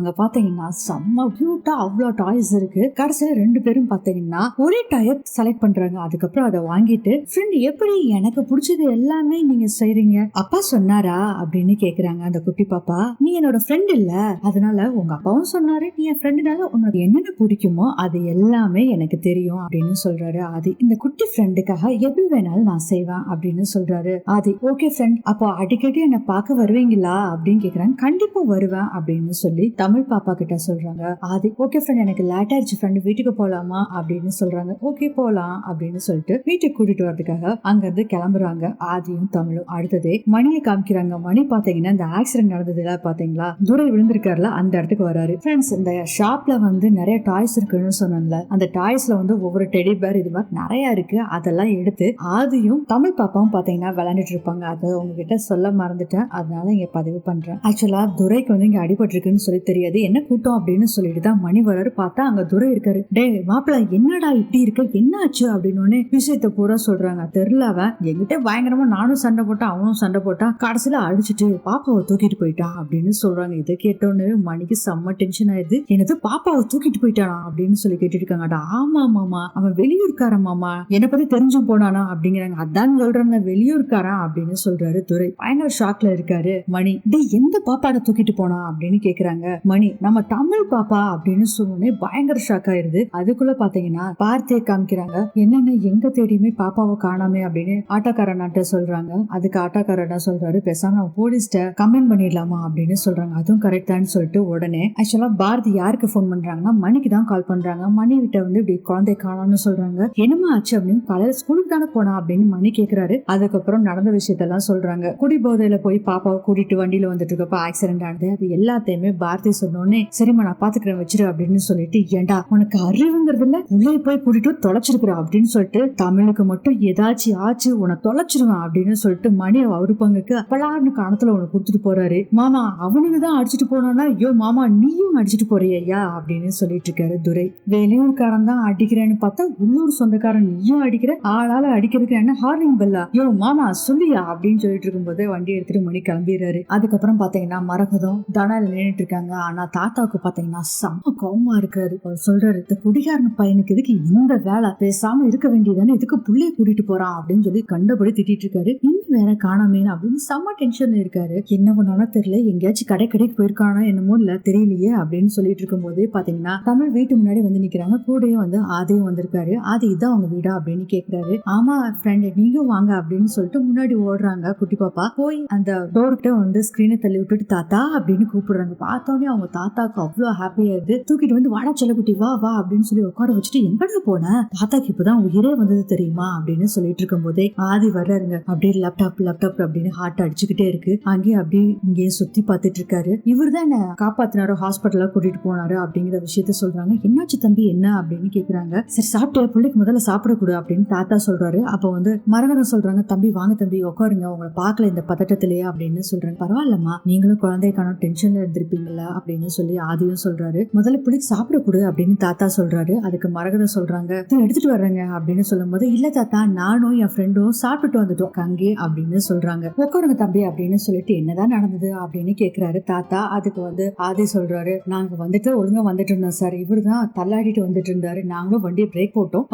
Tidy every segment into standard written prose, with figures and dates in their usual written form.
அங்க பாத்தீங்கன்னா செம்ம கியூட்டா அவ்வளோ டாய்ஸ் இருக்கு. கடைசியில 2 பேரும் பாத்தீங்கன்னா ஒரே டாயை செலக்ட் பண்றாங்க. அதுக்கப்புறம் அதை வாங்கிட்டு ஃப்ரெண்ட் எப்படி எனக்கு பிடிச்சது எல்லாமே நீங்க செய்றீங்க, அப்பா சொன்னாரா அப்படின்னு கேக்குறாங்க அந்த குட்டி பாப்பா. நீ என்னோட ஃப்ரெண்ட் இல்ல, அதனால உங்க அப்பாவும் சொன்னாரு, நீ என் ஃப்ரெண்டுனால உனக்கு என்னென்ன பிடிக்குமோ அது எல்லாமே எனக்கு தெரியும் அப்படின்னு சொல்றாரு ஆதி. இந்த குட்டி ஃப்ரெண்டுக்காக எது வேணாலும் நான் செய்வேன் அப்படின்னு சொல்றாரு ஆதி. ஓகே ஃப்ரெண்ட், அப்போ அடிக்கடி என்ன பார்க்க வருவீங்களா அப்படின்னு கேக்குறாங்க. கண்டிப்பா வருவேன் அப்படின்னு சொல்லி தமிழ் பாப்பா கிட்ட சொல்றாங்க ஆதி. ஓகே ஃப்ரெண்ட், எனக்கு லேட் ஆயிடுச்சு ஃப்ரெண்ட், வீட்டுக்கு போலாமா அப்படின்னு சொல்றாங்க. ஓகே போலாம் அப்படின்னு சொல்லிட்டு வீட்டுக்கு கூட்டிட்டு வரதுக்காக அங்க இருந்து கிளம்புறாங்க ஆதியும் தமிழும். அடுத்ததே மணியை காமிக்கிறாங்க. மணி பாத்தீங்கன்னா இந்த ஆக்சிடென்ட் நடந்ததுல பாத்தீங்களா, தூரம் விழுந்திருக்காருல, அந்த இடத்துக்கு வராரு. ஃப்ரெண்ட்ஸ், இந்த ஷாப்ல நிறைய டாய்ஸ் இருக்குன்னு சொன்னேன்ல, அந்த டாய்ஸ்ல ஒவ்வொரு டெடி பேர் இது மாதிரி நிறைய இருக்கு. அதெல்லாம் எடுத்து ஆதியும் தமிழ் பாப்பாவும் பாத்தீங்கன்னா விளையாண்டுட்டு இருப்பாங்க. அதை உங்ககிட்ட சொல்ல மறந்துட்டேன், அதனால இங்க பதிவு பண்றேன். ஆக்சுவலா துரைக்கு இங்க அடிபட்டு இருக்குன்னு சொல்லி தெரியாது. என்ன கூட்டம் அப்படின்னு சொல்லிட்டு தான் மணி வராரு. பார்த்தா அங்க துரை இருக்காரு. டே மாப்பிள்ள, என்னடா இப்படி இருக்க, என்ன ஆச்சு அப்படின்னு விஷயத்த பூரா சொல்றாங்க. தெரியல, அவன் எங்கிட்ட பயங்கரமா நானும் சண்டை போட்டான், அவனும் சண்டை போட்டான், கடைசியில அடிச்சுட்டு பாப்பாவை தூக்கிட்டு போயிட்டான் அப்படின்னு சொல்றாங்க. இதை கேட்டோன்னு மணிக்கு செம்ம டென்ஷன் ஆயிடுது. என்னது பாப்பாவை தூக்கிட்டு போயிட்டானா அப்படின்னு சொல்லி கேட்டு இருக்காங்க. ஆமா மாமா, அவன் வெளியூர்காரன் மாமா, என்னை பத்தி தெரிஞ்சும் போனானா அப்படிங்கிறாங்க. அதான் சொல்றாங்க, வெளியூர்காரன் அப்படின்னு சொல்றாரு துரை. பயங்கர ஷாக்ல இருக்காரு மணி. டே எந்த பாப்பாட தூக்கிட்டு போனா அப்படின்னு கேக்குறாங்க மணி. நம்ம தமிழ் பாப்பா அப்படின்னு சொன்னே பயங்கர ஷாக் ஆயிருது. அதுக்குள்ள பாத்தீங்கன்னா பார்த்தியை காமிக்கிறாங்க. என்னன்னு எங்க தேடியுமே பாப்பாவை காணாமே அப்படின்னு ஆட்டோக்காரன்ட்ட சொல்றாங்க. அதுக்கு ஆட்டோக்காரன் சொல்றாரு, பேசாம நம்ம போலீஸ்ட கம்ப்ளைண்ட் பண்ணிடலாமா அப்படின்னு சொல்றாங்க. அதுவும் கரெக்ட் தான் சொல்லிட்டு உடனே ஆக்சுவலா பாரதி யாருக்கு போன் பண்றாங்கன்னா மணிக்கு தான் கால் பண்றாங்க. மணி கிட்ட இப்படி குழந்தை காணான்னு சொல்றாங்க. என்னமா ஆச்சு அப்படின்னு, காலையில ஸ்கூலுக்கு தானே போனா அப்படின்னு மணி கேக்குறாரு. அதுக்கப்புறம் நடந்த விஷயத்தெல்லாம் சொல்றாங்க. குடி போதையில போய் பாப்பாவை கூட்டிட்டு வண்டியில வந்துட்டு இருக்கப்ப ஆக்சிடென்ட் ஆனது, அது எல்லாத்தையுமே பாரதி சொன்னோடனே சரிம்மா நான் பாத்துக்கிறேன் வச்சிரு அப்படின்னு சொல்லிட்டு, ஏண்டா உனக்கு அறிவுங்கிறது இல்ல, உள்ளே போய் கூட்டிட்டு தொலைச்சிருக்கிற அப்படின்னு சொல்லிட்டு, தமிழுக்கு மட்டும் ஏதாச்சும் ஆச்சு உன்னை தொலைச்சிருவேன் அப்படின்னு சொல்லிட்டு மணி அவரு பங்குக்கு அப்பலான்னு கணத்துல உனக்கு கொடுத்துட்டு போறாரு. மாமா அவனுக்கு தான் அடிச்சுட்டு போனானா, ஐயோ மாமா நீயும் அடிச்சுட்டு போறியா அப்படின்னு சொல்லிட்டு இருக்காரு துரை. வெளியூர்காரன் தான் அடிக்கிறேன்னு பார்த்தா உள்ளூர் சொந்தக்காரன் நீயும் அடிக்கிற, ஆளால அடிக்கிறதுக்கு என்ன ஹார்னிங் பெல்லா, யோ மாமா சொல்லியா அப்படின்னு சொல்லிட்டு இருக்கும்போது வண்டி எடுத்துட்டு மணி கிளம்பிடுறாரு. அதுக்கப்புறம் பாத்தீங்கன்னா மரகதம் தனால நின்றுட்டு இருக்காங்க. ஆனா தாத்தாவுக்கு பாத்தீங்கன்னா செம்ம கோவமா இருக்காரு. அவர் சொல்றாரு, இந்த குடிகாரன் பையனுக்கு இதுக்கு இந்த வேலை, பேசாம இருக்க வேண்டியதானே, இதுக்கு புள்ளைய கூட்டிட்டு போறான் அப்படின்னு சொல்லி கண்டபடி திட்டிட்டு இருக்காரு. இன்னும் வேற காணாமேன்னு அப்படின்னு செம்ம டென்ஷன்ல இருக்காரு. என்ன பண்ணாலும் தெரியல, எங்கேயாச்சும் கடைக்கு போயிருக்கானோ என்னமோ இல்ல தெரியலையே அப்படின்னு சொல்லிட்டு இருக்கும் போதே பாத்தீங்கன்னா தமிழ் வீட்டு முன்னாடி நிக்கிறாங்க. கூடயே ஆதியும் வந்திருக்காரு. ஆதி இதான் அவங்க வீடா அப்படின்னு கேக்குறாரு. ஆமா ஃப்ரெண்ட், நீங்க வாங்க அப்படின்னு சொல்லிட்டு முன்னாடி ஓடுறாங்க. குட்டி பாப்பா போய் அந்த டோர்கிட்ட ஸ்கிரீனை தள்ளி விட்டுட்டு தாத்தா அப்படின்னு கூப்பிடுறாங்க. பார்த்தோன்னே அவங்க தாத்தாக்கு அவ்வளவு ஹாப்பியா இருக்கு. தூக்கிட்டு வாடா செல்லக்குட்டி வா வா அப்படின்னு சொல்லி உட்கார வச்சுட்டு, எங்கடா போன, தாத்தாக்கு இப்பதான் உயிரே வந்தது தெரியுமா அப்படின்னு சொல்லிட்டு இருக்கும் போதே ஆதி வர்றாருங்க. அப்படியே லேப்டாப் அப்படின்னு ஹார்ட் அடிச்சுக்கிட்டே இருக்கு. அங்கேயும் அப்படியே இங்கேயே சுத்தி பார்த்துட்டு இருக்காரு. இவர் தான் என்ன காப்பாத்தினாரு, ஹாஸ்பிட்டல்ல கூட்டிட்டு போனாரு அப்படிங்கிற விஷயத்த சொல்றாங்க. என்னாச்சு தம்பி என்ன அப்படின்னு கேக்குறாங்க. சரி சாப்பிட்டு பிள்ளைக்கு முதல்ல சாப்பிடக்கூடு அப்படின்னு தாத்தா சொல்றாரு. அப்ப மரகதம் சொல்றாங்க, தம்பி வாங்க தம்பி உட்காருங்க, உங்களை பாக்கல இந்த பதட்டத்திலேயே அப்படின்னு சொல்றாங்க. பரவாயில்லம்மா, நீங்களும் குழந்தைக்கான டென்ஷன்ல இருந்திருப்பீங்கல்ல அப்படின்னு சொல்லி ஆதியும் சொல்றாரு. முதல்ல பிள்ளைக்கு சாப்பிட கொடு அப்படின்னு தாத்தா சொல்றாரு. அதுக்கு மரகதம் சொல்றாங்க, எடுத்துட்டு வர்றேங்க அப்படின்னு சொல்லும் போது, இல்ல தாத்தா நானும் என் ஃப்ரெண்டும் சாப்பிட்டுட்டு வந்துட்டோம் அங்கே அப்படின்னு சொல்றாங்க. உட்காருங்க தம்பி அப்படின்னு சொல்லிட்டு, என்னதான் நடந்தது அப்படின்னு கேக்குறாரு தாத்தா. அதுக்கு ஆதி சொல்றாரு, நாங்க ஒழுங்கா வந்துட்டு இருந்தோம் சார், இவரு தான் தள்ளாடிட்டு வந்துட்டு இருந்தாரு, நாங்களும் வண்டியை பிரேக் போட்டோம்,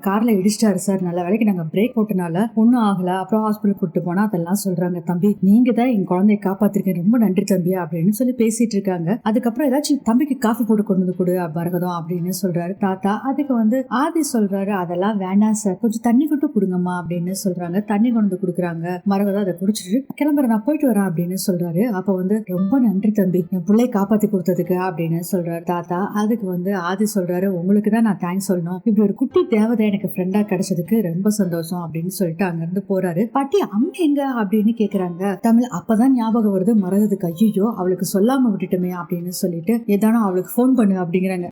கார்ல இடிச்சிட்டாரு சார், நல்ல வேலைக்கு நாங்க பிரேக் போட்டனால ஒன்னும் ஆகல, அப்புறம் ஹாஸ்பிட்டல் கூட்டு போனா அதெல்லாம் சொல்றாங்க. தம்பி நீங்க தான் என் குழந்தைய காப்பாத்திருக்கீங்க, ரொம்ப நன்றி தம்பி அப்படின்னு சொல்லி பேசிட்டு இருக்காங்க. அதுக்கப்புறம் ஏதாச்சும் தம்பிக்கு காஃபி போட்டு கொண்டு வந்து கொடு மரகதம் அப்படின்னு சொல்றாரு தாத்தா. அதுக்கு ஆதி சொல்றாரு, அதெல்லாம் வேண்டாம் சார், கொஞ்சம் தண்ணி மட்டும் கொடுங்கம்மா அப்படின்னு சொல்றாங்க. தண்ணி கொண்டு வந்து கொடுக்குறாங்க. மரகதம் அதை குடிச்சிட்டு கிளம்புற, நான் போயிட்டு வரேன் அப்படின்னு சொல்றாரு. அப்ப ரொம்ப நன்றி தம்பி, என் பிள்ளையை காப்பாத்தி கொடுத்ததுக்கு அப்படின்னு சொல்றாரு தாத்தா. அதுக்கு ஆதி சொல்றாரு, உங்களுக்கு தான் நான் தேங்க்ஸ் சொல்லணும், இப்படி ஒரு குட்டி தேவதை எனக்கு ஃப்ரெண்டா கிடைச்சதுக்கு ரொம்ப சந்தோஷம் அப்படின்னு சொல்லிட்டு அங்க இருந்து போறாரு. பாட்டி அம்மா எங்க அப்படின்னு கேக்குறாங்க தமிழ். அப்பதான் ஞாபகம் வருது மரகதுக்கு, ஐயோ அவளுக்கு சொல்லாம விட்டுட்டுமே அப்படின்னு சொல்லிட்டு, ஏதானா அவளுக்கு போன் பண்ணு அப்படிங்கிறாங்க.